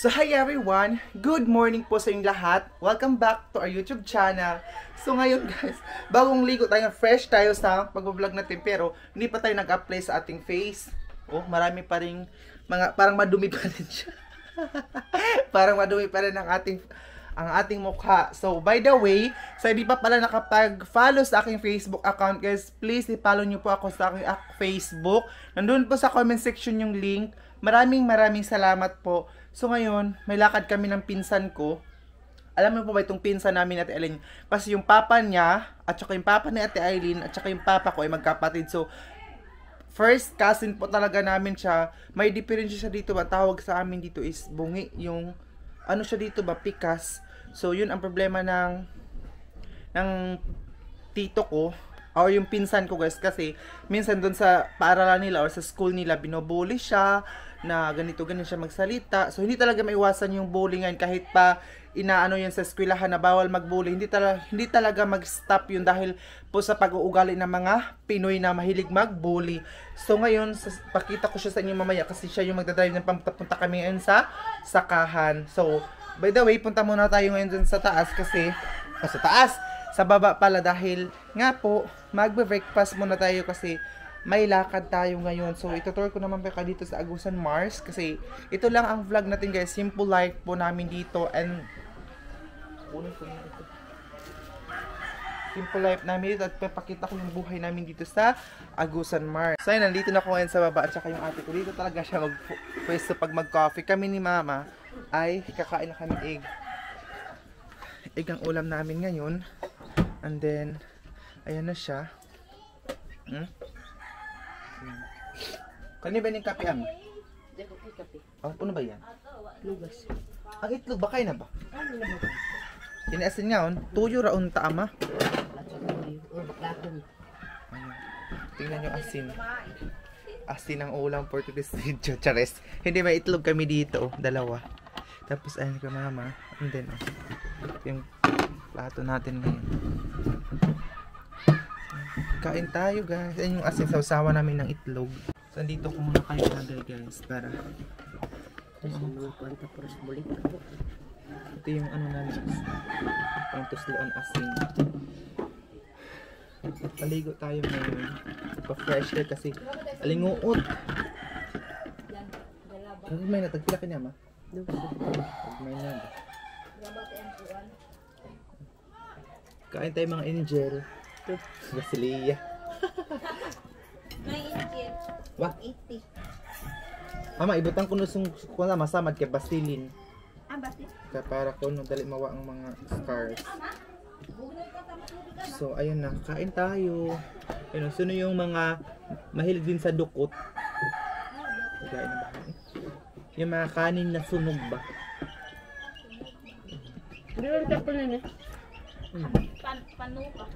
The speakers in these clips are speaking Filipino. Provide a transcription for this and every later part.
So hi everyone! Good morning po sa inyong lahat. Welcome back to our YouTube channel. So ngayon guys, bagong ligo tayo, fresh tayo sa pag-vlog natin pero hindi pa tayo nag-apply sa ating face. Oh, marami pa ring mga, parang madumi pa rin siya. Parang madumi pa rin ang ating mukha. So by the way, sa hindi pa pala nakapag-follow sa aking Facebook account guys, please i-follow nyo po ako sa aking Facebook. Nandun po sa comment section yung link. Maraming salamat po. So ngayon, may lakad kami ng pinsan ko. Alam mo po ba itong pinsan namin Ate Eileen? Kasi yung papa niya, at saka yung papa ni Ate Eileen, at saka yung papa ko ay magkapatid. So, first cousin po talaga namin siya. May diferensya siya dito ba? Tawag sa amin dito is bungi. Yung, ano siya dito ba? Pikas. So, yun ang problema ng tito ko. Or yung pinsan ko guys. Kasi, minsan doon sa paaralan nila or sa school nila, binobully siya. Na ganito siya magsalita. So hindi talaga maiwasan yung bullying kahit pa inaano yan sa eskwelahan na bawal magbully. Hindi talaga mag-stop yun dahil po sa pag-uugali ng mga Pinoy na mahilig magbully. So ngayon, pakita ko siya sa inyo mamaya kasi siya yung magdadrive ng papunta kami ngayon sa sakahan. So, by the way, punta muna tayo ngayon dun sa taas kasi, sa taas, sa baba pala dahil nga po, magbe-breakfast muna tayo kasi may lakad tayo ngayon. So, itutur ko naman pa dito sa Agusan Mars. Kasi, ito lang ang vlog natin guys. Simple life po namin dito. And, simple life namin dito. At papakita ko yung buhay namin dito sa Agusan Mars. So, ayun, nandito na ako ngayon sa baba. At saka yung ate ko. Dito talaga siya mag-pwesto pag mag-coffee. Kami ni mama ay kakain na kami egg. Egg ang ulam namin ngayon. And then, ayan na siya. Kani ba yung kape am? Dako kay kape. Oh, puno ba yan? Lugas. Ang itlog ba kay na ba? Tinasin nga on, tuyo raon ta ama. Tingnan yung asin. Asin ang ulam Portuguese video, chares. Hindi may itlog kami dito, dalawa. Tapos ayun ka mama, and then yung plato natin ngayon. Kain tayo guys. Ayun yung asin, sausawa namin ng itlog. So, andito ko muna kayo lagay guys para ito yung ano namin yung tusloan asin. Paligo tayo ngayon. Pa-fresh air kasi alinguot. May natagpila ka niya ma? May na ba? Kain tayo mga angel. Basilia. May ingit. Wah. 80. Mama, ibutang ko nung kuna masamad kay Basilin. Ah, basti. Para ko no dali mawa ang mga scars. So, ayun na. Kain tayo. Ayun, sino yung mga mahilig din sa dukot? Kain na ba? Yung mga kanin na sunog ba? Hindi ko rin tapos na Panuka.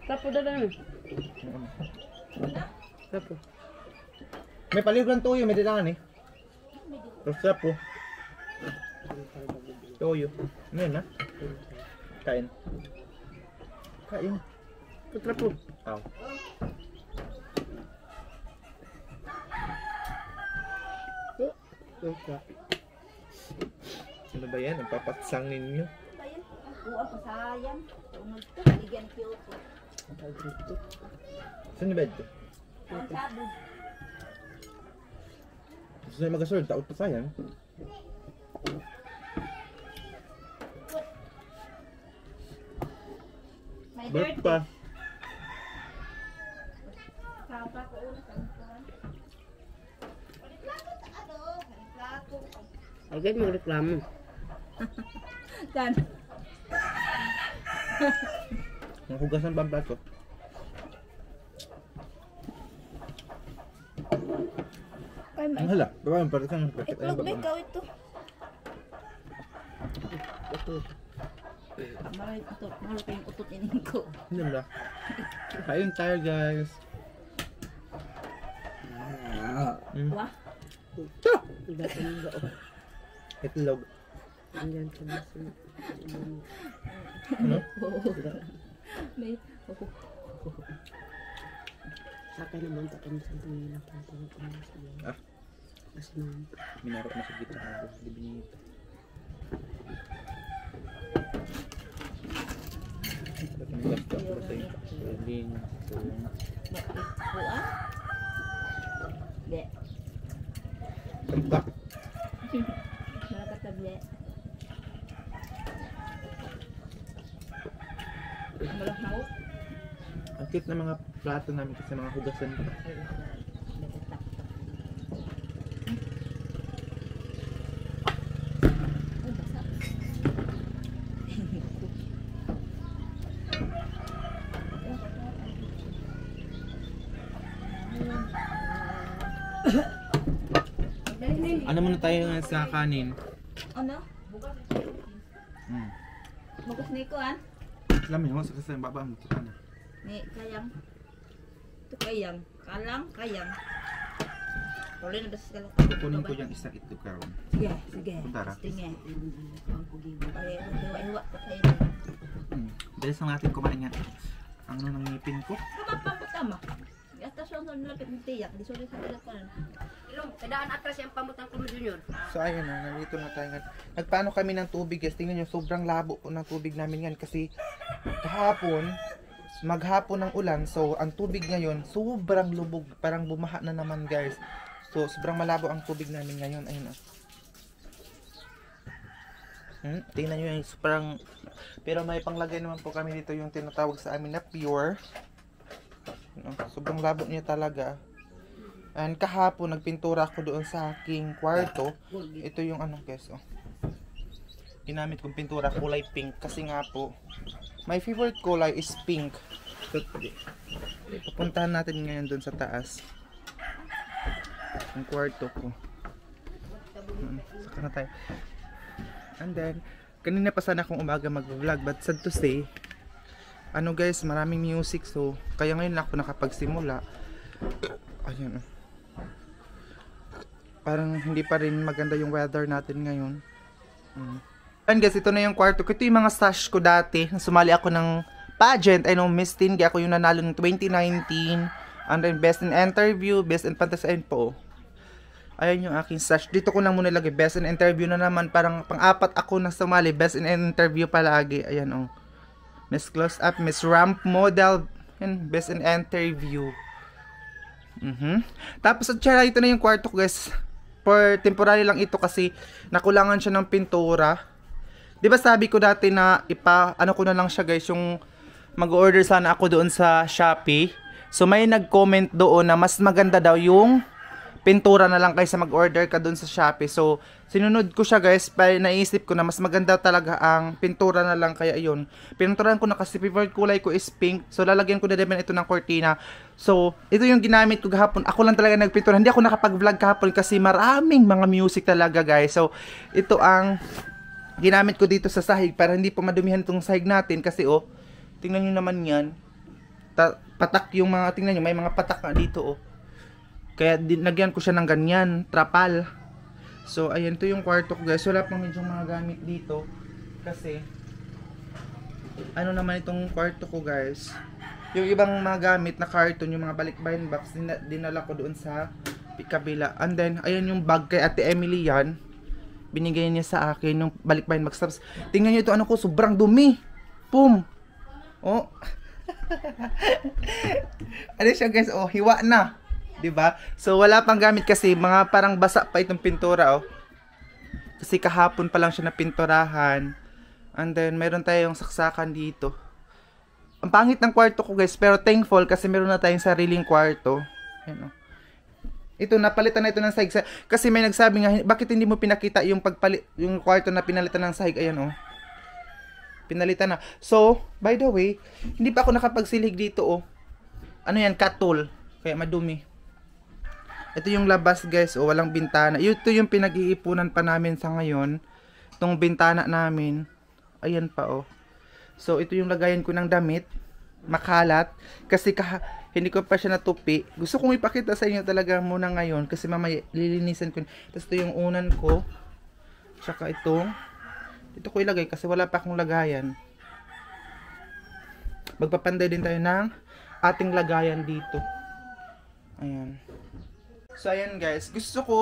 Tapos na lang. Sapo. May paliguran toyo, may dilangan eh. Pero sapo. Toyo. Ngayon na. Kain. Kain. Tatrapo. Aw. Ano ba yan? Ang papatsang ninyo. Buwan pa sayang. Tungod to, bigyan cute. Saan yung bed ko? Ang sabog. Gusto na mag-asord, taot pa sayang. May Bark dirty. pa. Kapa ko ulit ang kuwan. Baliklato ta ano? Baliklato. Agad mo reklamo. Dan. Ang hugasan pa ang plato. Kay Ang hala, baba para kang paket ayun itlog baba. ikaw ito. Ito. Maray utot. Mahal ko yung utot inin ko. Hindi ba? Kain tayo guys. Wah. Ito! Iba ka nang gao. Itlog. Andyan ka na sa... Ano? May Sa akin naman, takin sa tingin ako. Ah, Kasi naman. minarok na sa gitna. Di binito. Iba. Nakakatable. Malak na ako. Ang cute na mga plato namin kasi mga hugasan pa. Ay, nagtatak-tak. Ay, basa. Ano muna tayo ngayon sa kanin? Ano? Hmm. Bukas na ikuan? Alam mo, sa kasi baba mo kita na. Ni kayang. Ito kayang. Kalang, kayang. Tuloy na basta kalang. Kukunin ko yung isang itlog karon. Sige, sige. Kuntara. Tinge. Ay, hiwa-hiwa ko kayo. Bilis lang natin kumain yan. Ang ano ng ngipin ko. Kapapaputama. Atas yung nalapit ng tiyak. Di sorry sa teleponan. Ilong, kadaan atras yung pamutang ko junior. So ayun na, nandito na tayo ngayon. Nagpaano kami ng tubig guys. Tingnan nyo, sobrang labo po ng tubig namin yan. Kasi kahapon, maghapon ng ulan. So ang tubig ngayon, sobrang lubog. Parang bumaha na naman guys. So sobrang malabo ang tubig namin ngayon. Ayun na. Tingnan nyo yung sobrang... Pero may panglagay naman po kami dito yung tinatawag sa amin na pure. Sobrang labo niya talaga. And kahapon nagpintura ako doon sa aking kwarto. Ito yung ano guys, oh. Ginamit kong pintura kulay pink kasi nga po my favorite kulay is pink. So, pupuntahan natin ngayon doon sa taas. Yung kwarto ko. Saka na tayo. And then kanina pa sana akong umaga mag-vlog but sad to say ano guys, maraming music so kaya ngayon ako nakapagsimula. Ayun. Parang hindi pa rin maganda yung weather natin ngayon. And guys, ito na yung kwarto ko. Ito yung mga stash ko dati. Sumali ako ng pageant. I know, Miss Teen. Ako yung nanalo ng 2019. And then Best in Interview, Best in Fantasy po. Ayan yung aking stash. Dito ko lang muna lagay. Best in Interview na naman. Parang pang-apat ako na sumali. Best in Interview palagi. Ayan oh. Miss Close Up, Miss Ramp Model, and Best in Interview. Tapos at saka ito na yung kwarto ko guys. For temporary lang ito kasi nakulangan siya ng pintura. 'Di ba sabi ko dati na ano ko na lang siya guys, yung mag-order sana ako doon sa Shopee. So may nag-comment doon na mas maganda daw yung pintura na lang kaysa mag-order ka doon sa Shopee. So, sinunod ko siya guys, naisip ko na mas maganda talaga ang pintura na lang, kaya yun. Pinturan ko na kasi favorite kulay ko is pink. So, lalagyan ko na din ito ng cortina. So, ito yung ginamit ko kahapon. Ako lang talaga nagpintura. Hindi ako nakapag-vlog kahapon kasi maraming mga music talaga guys. So, ito ang ginamit ko dito sa sahig para hindi pa madumihan itong sahig natin. Kasi oh, tingnan nyo naman yan. Patak yung mga, tingnan nyo, may mga patak na dito oh. Kaya dinagyan ko siya ng ganyan, trapal. So, ayan, to yung kwarto ko guys. Wala pang medyo mga gamit dito. Kasi, ano naman itong kwarto ko guys. Yung ibang mga gamit na carton, yung mga balikbayan box, dinala ko doon sa kabila. And then, ayan yung bag kay Ate Emily yan. Binigay niya sa akin yung balikbayan box. Tapos, tingnan nyo ito, ano ko, sobrang dumi. Pum! Oh. Ano siya guys, oh, hiwa na. 'Di ba? So wala pang gamit kasi mga parang basa pa itong pintura oh. Kasi kahapon pa lang siya napinturahan. And then meron tayong saksakan dito. Ang pangit ng kwarto ko guys, pero thankful kasi meron na tayong sariling kwarto. Ayan oh. Ito napalitan na ito ng sahig kasi may nagsabi nga bakit hindi mo pinakita yung yung kwarto na pinalitan ng sahig. Ayan oh. Pinalitan na. So, by the way, hindi pa ako nakapagsilig dito oh. Ano yan, katol. Kaya madumi. Ito yung labas guys, o walang bintana. Ito yung pinag-iipunan pa namin sa ngayon. Itong bintana namin. Ayan pa oh. So ito yung lagayan ko ng damit. Makalat. Kasi hindi ko pa siya natupi. Gusto kong ipakita sa inyo talaga muna ngayon. Kasi mamaya lilinisan ko. Tapos ito yung unan ko. Tsaka ito. Ito ko ilagay kasi wala pa akong lagayan. Magpapanday din tayo ng ating lagayan dito. Ayan. So ayan guys, gusto ko,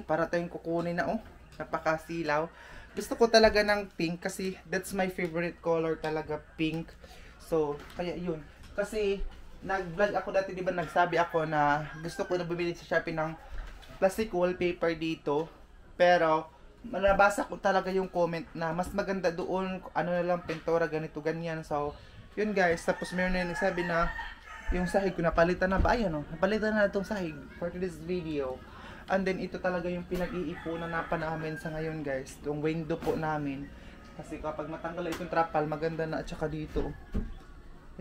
para tayong kukunin na oh, napakasilaw. Gusto ko talaga ng pink kasi that's my favorite color talaga, pink. So, kaya yun. Kasi nag-vlog ako dati, di ba, nagsabi ako na gusto ko na bumili sa Shopee ng plastic wallpaper dito. Pero, nabasa ko talaga yung comment na mas maganda doon, ano na lang, pintura, ganito, ganyan. So, yun guys. Tapos meron na nagsabi na, yung sahig ko napalitan na ba? Ayan o, napalitan na itong sahig for this video. And then, ito talaga yung pinag-iipunan na pa namin sa ngayon guys. Yung window po namin. Kasi kapag matanggal itong trapal, maganda na at saka dito.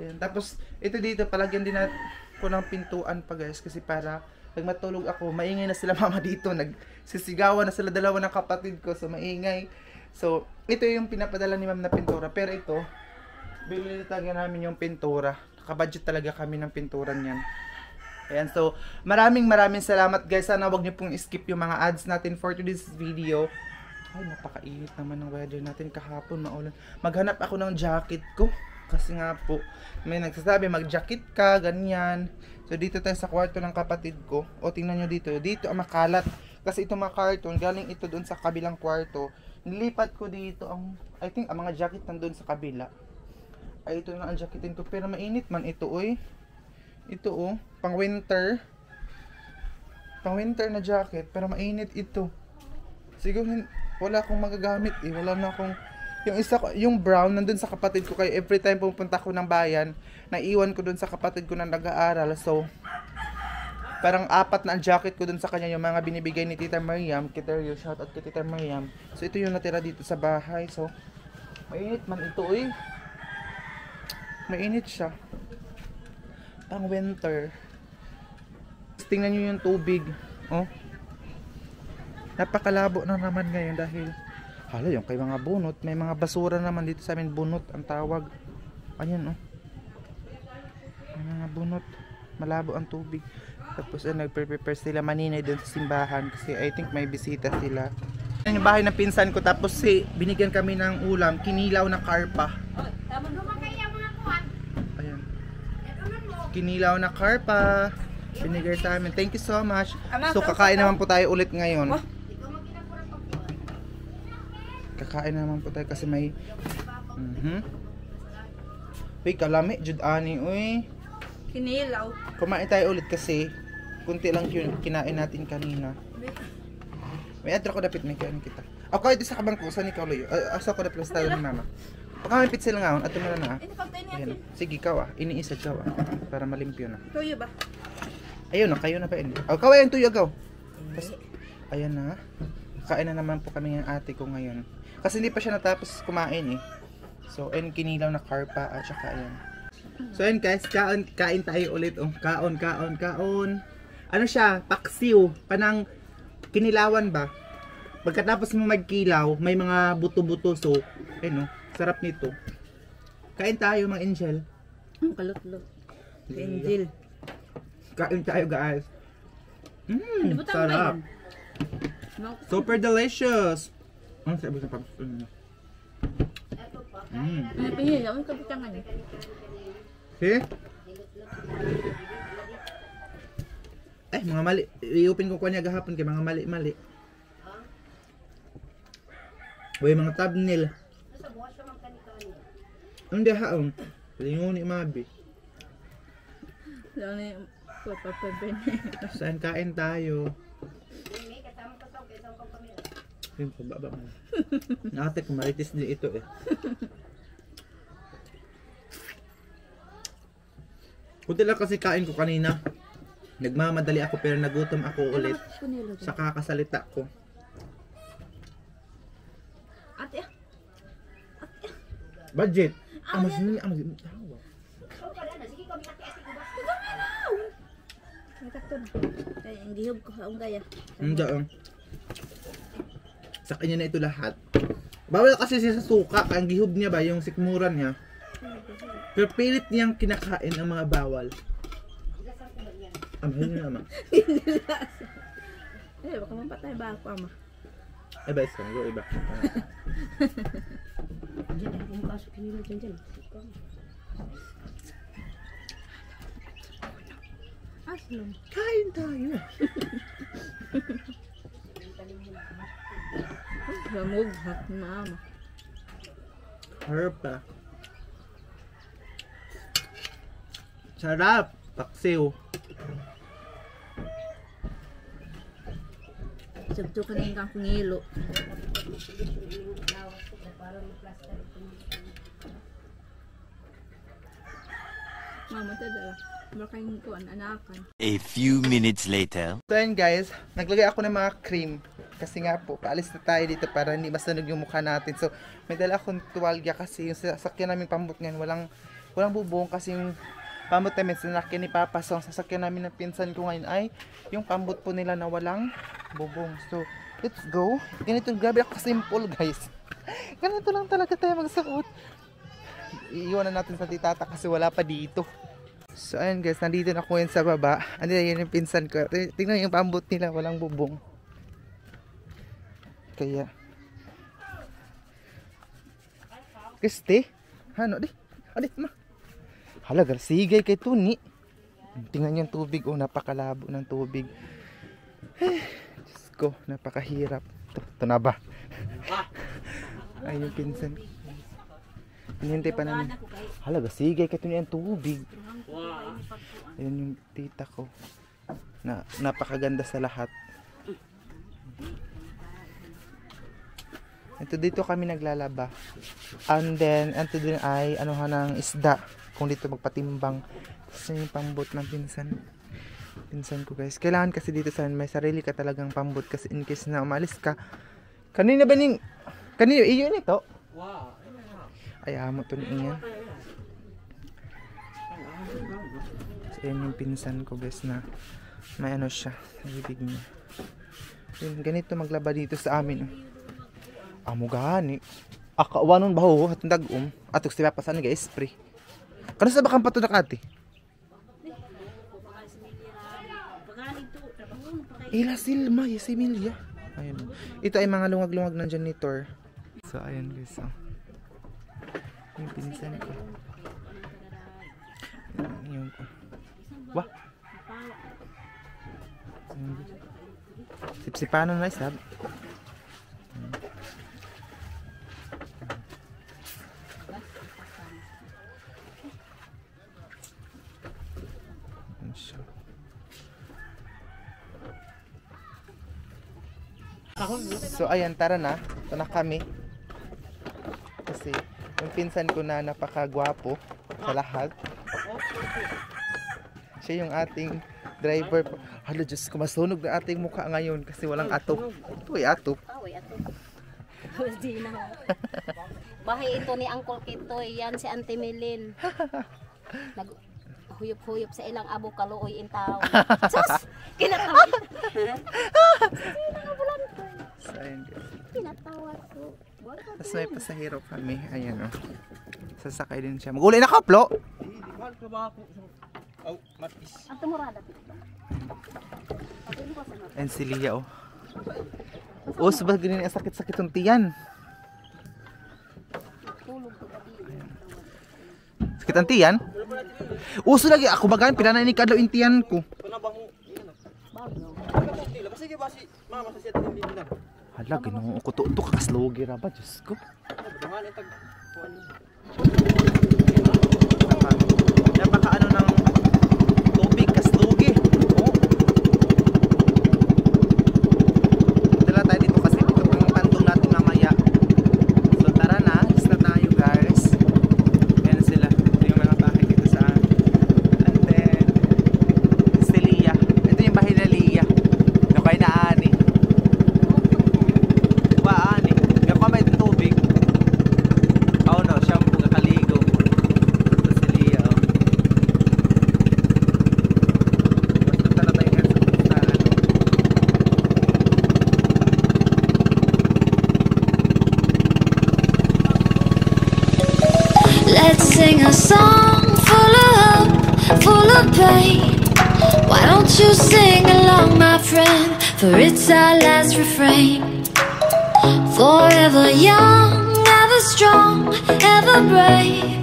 Ayan. Tapos, ito dito, palagyan din na ko ng pintuan pa guys. Kasi para, pag matulog ako, maingay na sila mama dito. Nagsisigawan na sila dalawa ng kapatid ko. So, maingay. So, ito yung pinapadala ni ma'am na pintura. Pero ito, bilhin talaga namin yung pintura. Nakabudget talaga kami ng pintura niyan. Ayan. So, maraming salamat guys. Sana wag niyo pong skip yung mga ads natin for today's video. Ay, napakainit naman ng weather natin kahapon. Maulan. Maghanap ako ng jacket ko. Kasi nga po, may nagsasabi, mag-jacket ka, ganyan. So, dito tayo sa kwarto ng kapatid ko. O, tingnan nyo dito. Dito ang makalat. Kasi itong mga karton, galing ito doon sa kabilang kwarto. Nilipat ko dito ang, I think, ang mga jacket nandun sa kabila. Ay, ito na ang jacketin ko. Pero mainit man ito, oy. Ito, oh. Pang winter. Pang winter na jacket. Pero mainit ito. Siguro, wala akong magagamit eh. Wala na akong... Yung isa ko, yung brown nandun sa kapatid ko, kaya every time pumunta ko ng bayan, naiwan ko dun sa kapatid ko na nag-aaral. So, parang 4 na ang jacket ko dun sa kanya, yung mga binibigay ni Tita Mariam. Kiterio, shoutout kay Tita Mariam. So, ito yung natira dito sa bahay. So, mainit man ito eh. Mainit siya. Pang winter. Tingnan nyo yung tubig. Oh. Napakalabo na naman ngayon dahil hala, yung kay mga bunot, may mga basura naman dito sa amin, bunot ang tawag. Ayan, oh. May mga bunot, malabo ang tubig. Tapos, nagprepare sila maninay doon sa simbahan kasi I think may bisita sila. Ayan yung bahay ng pinsan ko, tapos binigyan kami ng ulam, kinilaw na karpa. Ayan. Kinilaw na karpa. Binigay sa amin. Thank you so much. So, kakain naman po tayo ulit ngayon. Kakain naman po tayo kasi may uy, kalami, jud ani, uy. Kinilaw. Kumain tayo ulit kasi kunti lang yun kinain natin kanina. May atro ko dapit may kain kita. Ako ito sa kabangko sa ni Kauloy. Asa ko dapit sa ni mama. Pagka pizza lang ngaon, ato na na. Ayan. Sige, kaw iniisa kaw para malimpyo na. Tuyo ba? Ayun na, kayo na pa ini. Oh, kaw ayan tuyo gaw. Ayan na. Kain na naman po kami ng ate ko ngayon. Kasi hindi pa siya natapos kumain eh. So, ayun, kinilaw na karpa at saka ayan. So, ayun guys, kain tayo ulit. Oh. Kaon. Ano siya? Paksiw. Panang kinilawan ba? Pagkatapos mo magkilaw, may mga buto-buto. So, ayun, sarap nito. Kain tayo mga angel. Kalot-lot. Angel. Kain tayo guys. Sarap. Super delicious. Ang sabi sa pagsusun niya. Ano pinili? Ano kapitangan niya? See? Ay, mga mali. I-open ko kanya gahapon kay mga mali-mali. Uy, mga thumbnail. Hindi haong. Lingon ni Mabi. Saan kain tayo? Yung pababa mo. Nakate ko maritis din ito eh. Kunti lang kasi kain ko kanina. Nagmamadali ako pero nagutom ako ulit sa kakasalita ko. Ate. Budget. Amas ni amas. Ay, ang gihog ko ang gaya. Hindi. Sa kanya na ito lahat. Bawal kasi siya sa suka. Ang gihog niya ba, yung sikmuran niya. Pero pilit niyang kinakain ang mga bawal. Amahal niya naman. Eh, baka mapatay ba ako, ama? Iba isa. Iba. Diyan ako makasok nila dyan. Aslong. Kain tayo. Gamughat na, ama. Harpa. Sarap. Paksiw. Sabto ka na yung kang pangilo. Mama, tada. Baka yung kuan, anakan. A few minutes later. So ayun guys, naglagay ako ng mga cream. Kasi nga po, paalis na tayo dito para hindi masunog yung mukha natin. So, may dala akong tuwalya kasi yung sasakyan namin pambot ngayon, walang bubong kasi yung pambot namin sinakyan ni Papa. So, ang sasakyan namin ng pinsan ko ngayon ay yung pambot po nila na walang bubong. So, let's go. Ganito, grabe ako simple guys. Ganito lang talaga tayo magsuot. Iiwanan natin sa titata kasi wala pa dito. So, ayun guys, nandito na ako yun sa baba. Andito yun yung pinsan ko. Tingnan yung pambot nila, walang bubong. Kaya Kristi ano di adit ma halaga sigay kay Tuni. Tingnan yung tubig, oh, napakalabo ng tubig. Diyos ko, napakahirap. Ito na ba? Ay, yung pinsan hinintay pa namin. Halaga sigay kay Tuni ang tubig. Ayun yung tita ko na napakaganda sa lahat. Ito dito kami naglalaba. And then, ito din ay anuhan ng isda. Kung dito magpatimbang. Kasi yung pambot ng pinsan ko guys. Kailangan kasi dito sa may sarili ka talagang pambot. Kasi in case na umalis ka. Kanina ba ning... Kanina, iyo nito? Ay, amo to niyan. So, yun yung pinsan ko guys na may ano siya. Nabibig niya. Yun, ganito maglaba dito sa amin. Amo gani. Akawanon baho at dagom. Atok si Papa sana guys, spray. Kano sa bakang pato nakati? Ila Silma, yes Emilia. Ayun. Ito ay mga lungag-lungag ng janitor. So ayun guys. So. Yung pinsan ko. Yung ko. Wah. Sipsipanon na isab. So ayan, tara na. Ito na kami. Kasi yung pinsan ko na napakagwapo sa lahat. Siya yung ating driver. Hala Diyos ko, masunog na ating mukha ngayon kasi walang atop. Ito ay atop. Hindi na. Bahay ito ni Uncle Kitoy. Yan si Auntie Melin. Nag-huyop-huyop sa ilang abo kaluoy intaw. Sus! Kinatawa. So ayan guys. Kinatawa ko. Tapos may pasahero kami. Ayan o. Sasakay din siya. Magulay na kaplo! Ang tumurada dito. And si Lia o. O, sabag ganyan ang sakit-sakit ng tiyan. Sakit ang tiyan? Uso lagi ako bagan. Pinanay ni Kadlaw yung tiyan ko. Hala, ganoon ko to kakaslogi ra ba? Diyos ko. Napaka ano ng tubig, kaslogi. Oh. Dala tayo dito kasi dito yung tandong natin mamaya. So tara na, alis na tayo guys. Ayan sila. Ito yung mga bahay dito sa and then si Lia. Ito yung bahay na Lia. Yung kay Naani. Waani. Yung kamay ng tubig. Oh no, shampoo kakaligo. Ito si Lia. Oh. Basta tara tayo guys sa ano. Let's sing a song full of hope, full of pain. Why don't you sing along, my friend? For it's our last refrain. Forever young, ever strong, ever brave.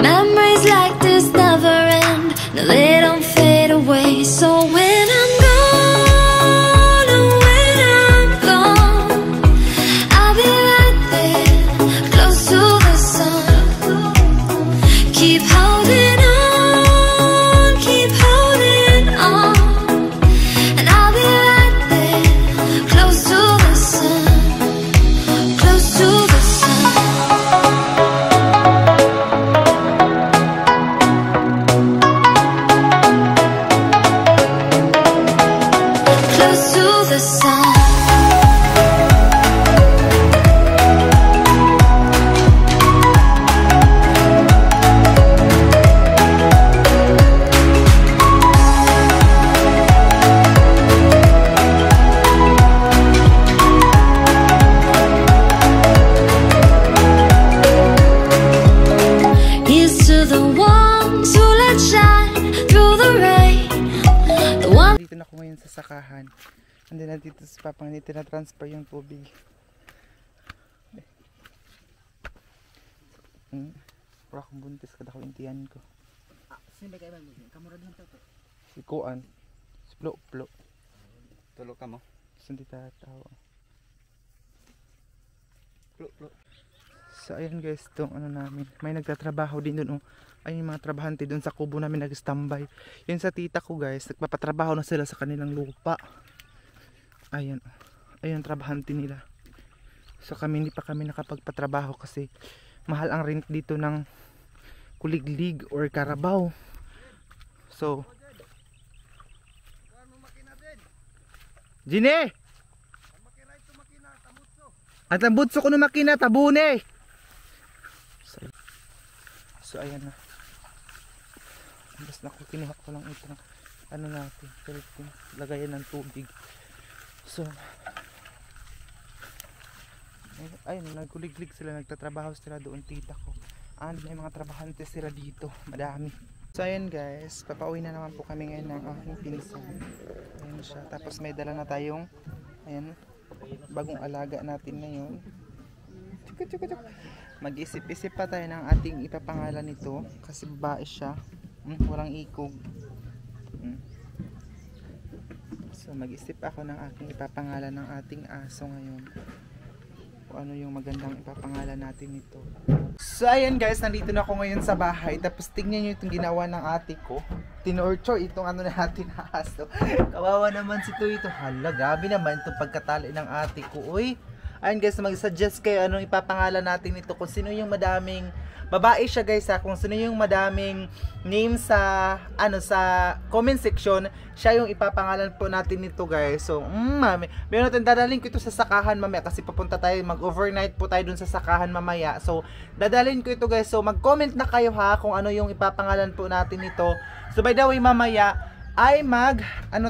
Memories like this never end. No, they don't fade away. So when I'm gone, and when I'm gone, I'll be right there, close to the sun. Keep holding on, keep holding on, and I'll be right there, close ako ngayon sa sakahan. And then dito sa Papang dito na transfer yung tubig. Pero akong buntis kada ko intiyan ko. Sino ba kayo ba? Kamura din to. Si Kuan. Si Plo. Tulo ka mo. Sundi tatawa. Plo. So ayun guys, itong ano namin. May nagtatrabaho din doon. Ayun yung mga trabahante doon sa kubo namin nag-standby. Yun sa tita ko guys, nagpapatrabaho na sila sa kanilang lupa. Ayun. Ayun trabahante nila. So kami hindi pa kami nakapagpatrabaho kasi mahal ang rent dito ng Kuliglig or Carabao. So Jine! At ang butso ko ng makina, tabune! So ayan na. Basta kinuha ko lang itong ano natin, lagayan ng tubig. So ayun, nagkuliglig sila, nagtatrabaho sila doon tita ko. And may mga trabahante sila dito, madami. So ayun guys, papauwi na naman po kami ngayon ng aking pinsan. Ayun siya, tapos may dala na tayong ayan, bagong alaga natin na yun. Mag-isip-isip pa tayo ng ating ipapangalan nito kasi babae siya, walang ikog. So mag-isip ako ng aking ipapangalan ng ating aso ngayon. Kung ano yung magandang ipapangalan natin nito. So ayan guys, nandito na ako ngayon sa bahay. Tapos tingnan nyo itong ginawa ng ate ko. Tinorcho itong ano natin na aso. Kawawa naman si Tuito. Hala, gabi naman itong pagkatali ng ate ko. Uy, ayun guys, mag-suggest kayo anong ipapangalan natin nito. Kung sino yung madaming, babae siya guys ha. Kung sino yung madaming name sa, sa comment section, siya yung ipapangalan po natin nito guys. So, meron natin dadalhin ko ito sa sakahan mamaya kasi papunta tayo, mag-overnight po tayo dun sa sakahan mamaya. So, dadalhin ko ito guys. So, mag-comment na kayo ha kung ano yung ipapangalan po natin nito. So, by the way mamaya, ay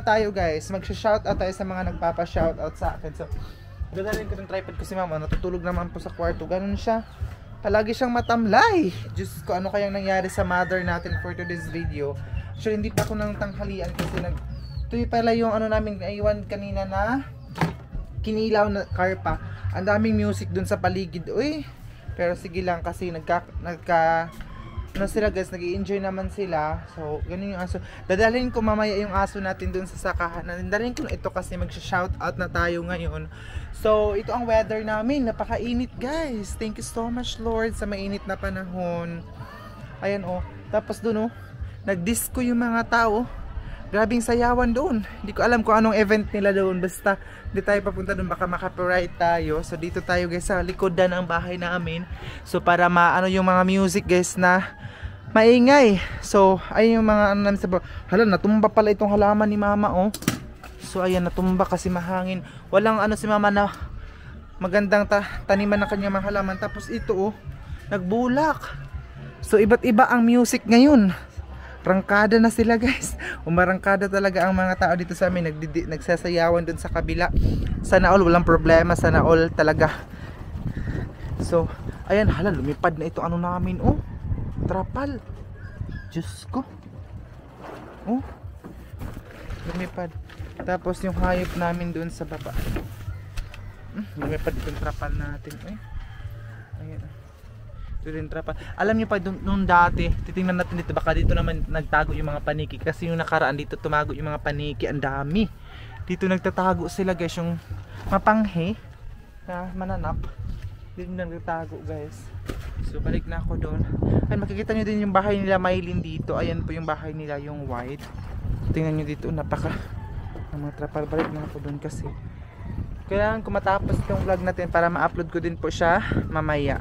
tayo guys, mag-shoutout tayo sa mga nagpapa-shoutout sa akin. So, dadalhin ko yung tripod ko si mama, natutulog naman po sa kwarto. Ganun siya. Palagi siyang matamlay. Diyos ko, ano kayang nangyari sa mother natin for today's video. Actually, hindi pa ako nang tanghalian kasi ito pala yung ano namin naiwan kanina na kinilaw na karpa. Ang daming music dun sa paligid. Uy, pero sige lang kasi ano sila guys, nag-i-enjoy naman sila. So, ganun yung aso. Dadalhin ko mamaya yung aso natin dun sa sakahan. Dadalhin ko na ito kasi mag-shoutout na tayo ngayon. So, ito ang weather namin. Napakainit guys. Thank you so much Lord sa mainit na panahon. Ayan oh. Tapos dun oh, nag-disco yung mga tao. Grabing sayawan doon. Hindi ko alam kung anong event nila doon. Basta hindi tayo papunta doon, baka makapiright tayo. So dito tayo guys sa likodan ng bahay namin. So para maano yung mga music guys na maingay. So ayun yung mga ano namin sa hala, natumba pala itong halaman ni mama oh. So ayan, natumba kasi mahangin. Walang ano si mama na magandang taniman ng kanyang mga halaman. Tapos ito oh, nagbulak. So iba't iba ang music ngayon. Rangkada na sila guys. Umarangkada talaga ang mga tao dito sa amin. Nagsasayawan dun sa kabila. Sana all, walang problema. Sana all talaga. So, ayan, hala, lumipad na ito ano namin oh. Trapal. Diyos ko. Oh. Lumipad. Tapos yung hayop namin dun sa baba. Lumipad itong trapal natin eh. Ayan. Ito rin trapal. Alam niyo pa nung dati, titingnan natin dito, baka dito naman nagtago yung mga paniki. Kasi yung nakaraan dito tumago yung mga paniki. Ang dami. Dito nagtatago sila guys, yung mapanghe na mananap. Dito nagtatago guys. So balik na ako doon. Ay, makikita nyo din yung bahay nila Maylin dito. Ayan po yung bahay nila, yung white. Tingnan nyo dito, napaka ng mga trapal. Balik na ako doon kasi kailangan ko matapos itong vlog natin para ma-upload ko din po siya mamaya.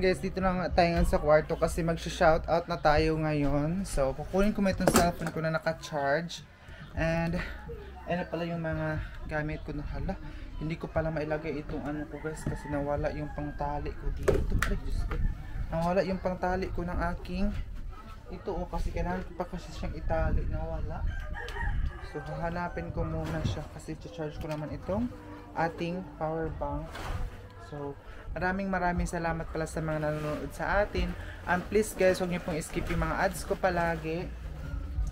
guys, dito na nga tayo sa kwarto kasi mag-shoutout na tayo ngayon. So, kukunin ko mo itong cellphone ko na naka-charge. And, ano pala yung mga gamit ko na hala. Hindi ko pala mailagay itong ano ko guys kasi nawala yung pangtali ko dito. Ay, Diyos ko. Nawala yung pangtali ko ng aking ito kasi kailangan ko pa kasi siyang itali. Nawala. So, hahanapin ko muna siya kasi charge ko naman itong ating power bank. So, maraming salamat pala sa mga nanonood sa atin. And please guys, huwag niyo pong skip yung mga ads ko palagi.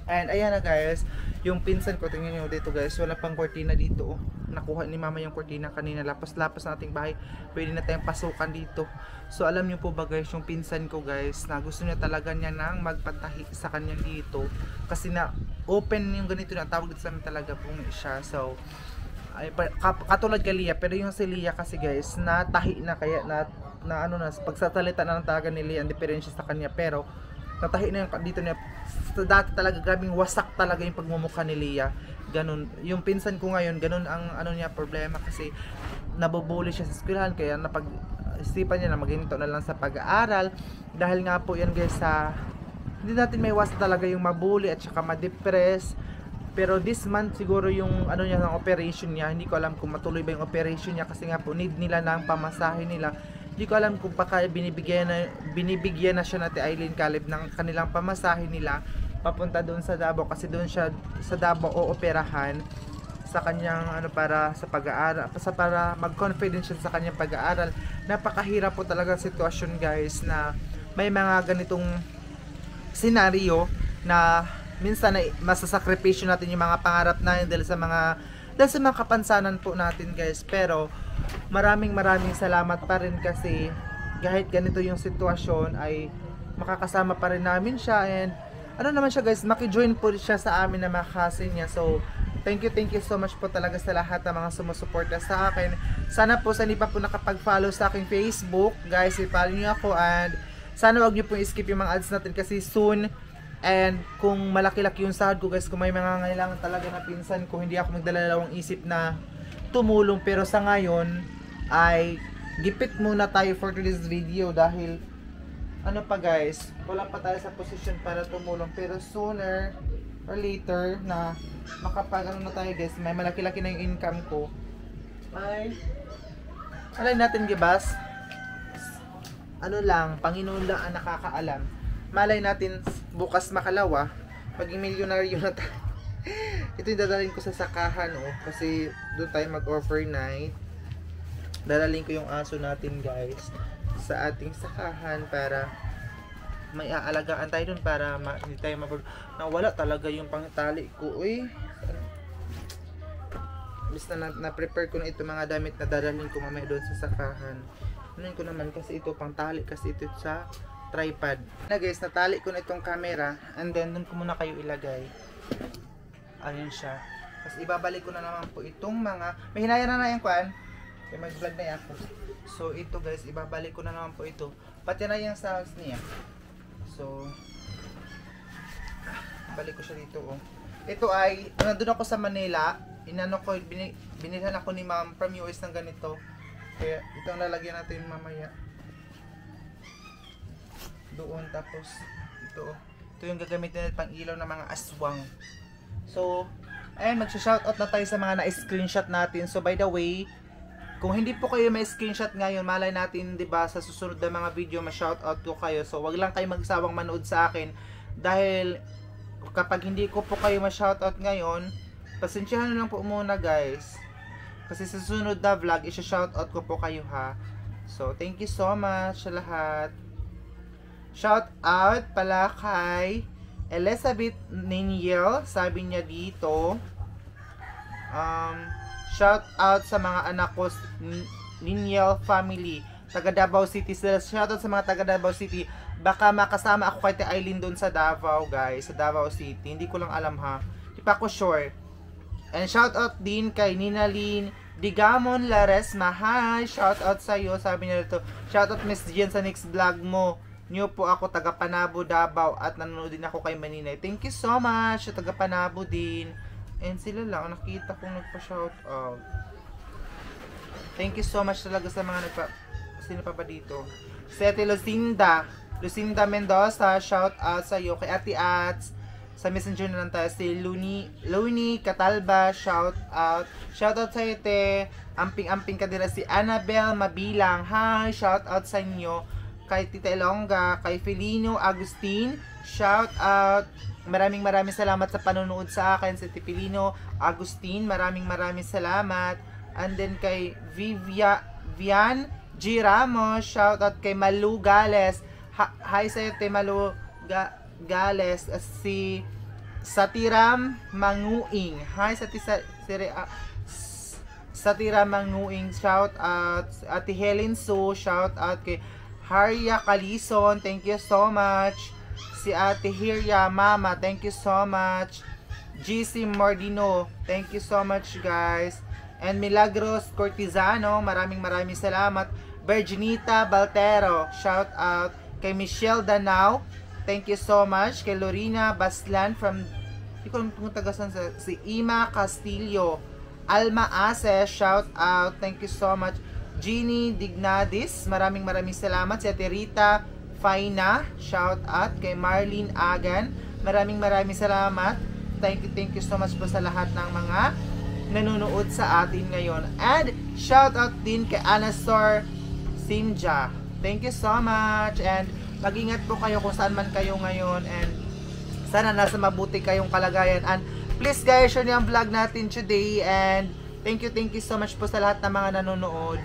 And ayan na guys, yung pinsan ko, tingnan nyo dito guys, wala pang kortina dito. Nakuha ni mama yung kortina kanina, lapas-lapas na ating bahay. Pwede na tayong pasukan dito. So alam nyo po ba guys, yung pinsan ko guys, na gusto niya talaga niya nang magpatahi sa kanya dito. Kasi na open yung ganito na tawag dito sa amin talaga po siya. So, ay, katulad kay Lia, pero yung si Lia kasi guys, natahi na kaya na ano na, pagsasalita na ng talaga ni Lia, ang diferensya sa kanya, pero natahi na yung dito niya. Dati talaga grabing wasak talaga yung pagmumukha ni Lia. Ganun. Yung pinsan ko ngayon, ganun ang ano niya problema kasi nabubuli siya sa eskwelahan kaya napag-isipan niya na maghinto na lang sa pag-aaral dahil nga po yan guys sa hindi natin may iwasan talaga yung mabuli at saka ma-depress. Pero this month siguro yung ano niya ng operation niya, hindi ko alam kung matuloy ba yung operation niya kasi nga po need nila ng pamasahe nila. Hindi ko alam kung baka binibigyan na siya natin Eileen Caleb ng kanilang pamasahe nila papunta doon sa Davao kasi doon siya sa Davao ooperahan sa kanyang ano para sa pag-aaral para mag-confidence siya sa kanyang pag-aaral. Napakahirap po talaga ang sitwasyon guys na may mga ganitong senaryo na minsan na masasakripisyo natin yung mga pangarap natin dahil sa mga kapansanan po natin guys. Pero maraming salamat pa rin kasi kahit ganito yung sitwasyon ay makakasama pa rin namin siya and ano naman siya guys, maki-join po siya sa amin na makasin niya. So thank you so much po talaga sa lahat ng mga sumusuporta sa akin. Sana po sa hindi pa po nakapag-follow sa aking Facebook guys, i-follow niyo ako and sana wag niyo po i-skip yung mga ads natin kasi soon. And kung malaki-laki yung sahod ko guys, kung may mga ngailangan talaga na pinsan ko, hindi ako magdalalawang isip na tumulong. Pero sa ngayon ay gipit muna tayo for today's video dahil ano pa guys, wala pa tayo sa posisyon para tumulong. Pero sooner or later na makapag ano na tayo guys, may malaki-laki na yung income ko, ay alay natin gibas ano lang, Panginoon lang ang nakakaalam. Malay natin bukas makalawa maging milyonaryo na tayo. Ito yung dadalhin ko sa sakahan kasi doon tayo mag-overnight. Dadalhin ko yung aso natin guys sa ating sakahan para may aalagaan tayo doon para hindi tayo nawala talaga yung pangtali ko. Uy, bis na prepare ko na ito mga damit na dadalhin ko mamaya doon sa sakahan. Ano ko naman kasi ito pangtali kasi ito sa tripod na guys. Natali ko na itong camera and then doon ko muna kayo ilagay. Ayun siya. Tapos ibabalik ko na naman po itong mga may hinaya na yung kuan kaya mag-vlog na ako. So ito guys, ibabalik ko na naman po ito pati na yung sounds niya. So balik ko siya dito Ito ay nandun ako sa Manila, inano ko binilhan ako ni ma'am from US ng ganito. Kaya ito ang lalagyan natin mamaya doon. Tapos ito yung gagamitin natin pang ilaw ng mga aswang. So ayun, magsha-shoutout na tayo sa mga na-screenshot natin. So by the way, kung hindi po kayo may screenshot ngayon, malay natin 'di ba sa susunod na mga video ma-shoutout ko kayo. So wag lang kayo magsawang manood sa akin dahil kapag hindi ko po kayo ma-shoutout ngayon, pasensyahan na lang po muna guys. Kasi sa susunod na vlog, i-shoutout ko po kayo ha. So thank you so much sa lahat. Shout out pala kay Elizabeth Niniel, sabi niya dito. Shout out sa mga anak ko Niniel family, taga Davao City. Shout out sa mga taga Davao City. Baka makasama ako kay Eileen doon sa Davao guys, sa Davao City. Hindi ko lang alam ha. Di pa ako sure. And shout out din kay Ninalyn Digamon Laresma. Hi, shout out sa iyo. Sabi niya dito, shout out Miss Jen sa next vlog mo. New po ako, taga Panabo, Davao at nanonood din ako kay Maninay. Thank you so much, taga Panabo din. And sila lang nakita kong nagpa-shout out. Thank you so much talaga sa mga Sino pa ba dito? Si Ate Lucinda Mendoza, shout out sa iyo. Kay Ate Ats, sa messenger na lang tayo. Si Luni Catalba, shout out. Shout out sa ite. Amping-amping ka dira. Si Annabel Mabilang, hi, shout out sa inyo. Kay Tita Elonga, kay Felino Agustin, shout out. Maraming salamat sa panonood sa akin. Si Tipilino Agustin, maraming salamat. And then kay Vian G. Ramos, shout out kay Malu Gales. Hi sa iyo, Malu Gales. Si Satiram Manguing. Hi sa Satiram Manguing, shout out. Ate Helen So, shout out kay Harya Kalison, thank you so much. Si Ate Hirya Mama, thank you so much. GC Mordino, thank you so much guys. And Milagros Cortizano, maraming salamat. Virginita Baltero, shout out. Kay Michelle Danao, thank you so much. Kay Lorena Baslan from, hindi ko naman tagasan sa, si Ima Castillo. Alma Ace, shout out, thank you so much. Jeannie Dignadis, maraming salamat. Si Ate Rita Faina, shout out. Kay Marlene Agan, maraming salamat. Thank you so much po sa lahat ng mga nanonood sa atin ngayon. And shout out din kay Anasor Sinja. Thank you so much. And mag-ingat po kayo kung saan man kayo ngayon. And sana nasa mabuti kayong kalagayan. And please guys, share niyo ang vlog natin today. And thank you so much po sa lahat ng mga nanonood.